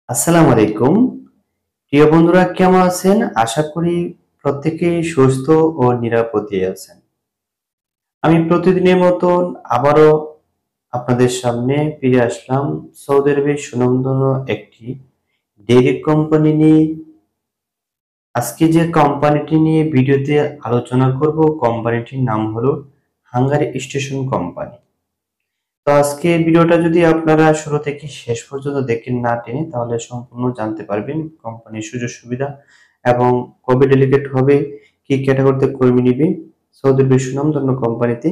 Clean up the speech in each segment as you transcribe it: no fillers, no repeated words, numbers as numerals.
আসসালামু আলাইকুম। প্রিয় বন্ধুরা কেমন আছেন? আশা করি প্রত্যেকেই সুস্থ ও নিরাপদে আছেন। আমি প্রতিদিনের মতন আবারও আপনাদের সামনে ফিরে আসলাম সৌদি আরবের সুনামধন্য একটি ডেইরি কোম্পানি নিয়ে। আজকে যে কোম্পানিটি নিয়ে ভিডিওতে আলোচনা করব, কোম্পানিটির নাম হলো হাঙ্গারি স্টেশন কোম্পানি। তো আজকে ভিডিওটা যদি আপনারা শুরু থেকে শেষ পর্যন্ত দেখেন না টেনে, তাহলে সম্পূর্ণ জানতে পারবেন কোম্পানির সুযোগ সুবিধা এবং কবে ডেলিগেট হবে, কি ক্যাটাগরিতে কর্মী নিবে, সৌদি আরবের সুনামধন্য কোম্পানিতে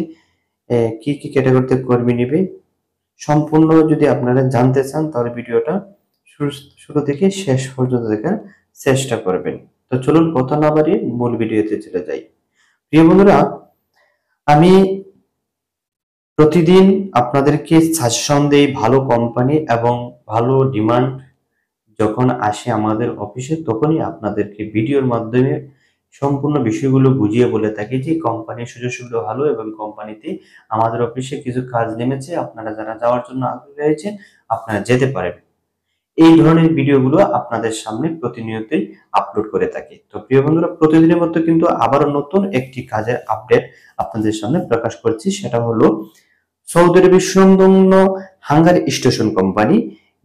কি কি ক্যাটাগরিতে কর্মী নিবে। সম্পূর্ণ যদি আপনারা জানতে চান তাহলে ভিডিওটা শুরু শুরু থেকে শেষ পর্যন্ত দেখার চেষ্টা করবেন। তো চলুন কথা না বাড়িয়ে মূল ভিডিওতে চলে যাই। প্রিয় বন্ধুরা, আমি প্রতিদিন আপনাদেরকে সাজেশন দেই ভালো কোম্পানি এবং ভালো ডিমান্ড যখন আসে আমাদের অফিসে, তখনই আপনাদেরকে ভিডিওর মাধ্যমে সম্পূর্ণ বিষয়গুলো বুঝিয়ে বলে থাকি যে কোম্পানির সুযোগ সুবিধা ভালো এবং কোম্পানিতে আমাদের অফিসে কিছু কাজ নেমেছে, আপনারা যারা যাওয়ার জন্য আগ্রহী রয়েছেন আপনারা যেতে পারেন। এই ধরনের ভিডিওগুলো আপনাদের সামনে প্রতিনিয়তই আপলোড করে থাকি। তো প্রিয় বন্ধুরা, প্রতিদিনের মতো কিন্তু আবারও নতুন একটি কাজের আপডেট আপনাদের সামনে প্রকাশ করছি। সেটা হলো সৌদি আরবের সুনামধন্য হাঙ্গারি স্টেশন কোম্পানি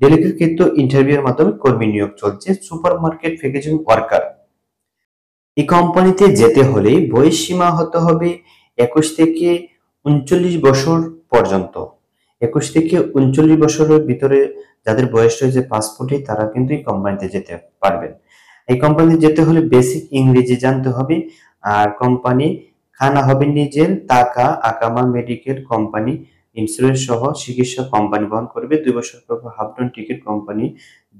ডেলিগেটকৃত ইন্টারভিউয়ের মাধ্যমে কর্মী নিয়োগ চলছে সুপার মার্কেট প্যাকেজিং ওয়ার্কার। এই কোম্পানিতে যেতে হলে বয়স সীমা হতে হবে 21 থেকে 39 বছর পর্যন্ত। 21 থেকে 39 বছরের ভিতরে যাদের বয়স রয়েছে পাসপোর্টে, তারা কিন্তু এই কোম্পানিতে যেতে পারবেন। এই কোম্পানিতে যেতে হলে বেসিক ইংরেজি জানতে হবে। আর কোম্পানি খানা হবে নিজের, টাকা আকামা মেডিকেল কোম্পানি ইন্স্যুরেন্স সহ চিকিৎসা কোম্পানি বহন করবে, 2 বছর পর হাফ ডাউন টিকিট কোম্পানি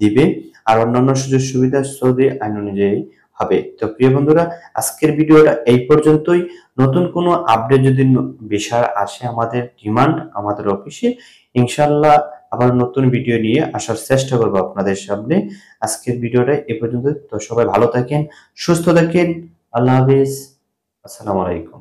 দিবে। আর অন্যান্য সুযোগ সুবিধা সৌদি আইন অনুযায়ী হবে। তো প্রিয় বন্ধুরা, আজকের ভিডিওটা এই পর্যন্তই। নতুন কোনো আপডেট যদি বিষয় আসে আমাদের ডিমান্ড আমাদের অফিসে, ইনশাল্লাহ আবার নতুন ভিডিও নিয়ে আসার চেষ্টা করব আপনাদের সামনে। আজকের ভিডিওটা এই পর্যন্ত। তো সবাই ভালো থাকেন, সুস্থ থাকেন। আল্লাহ হাফিজ। আসসালামু আলাইকুম।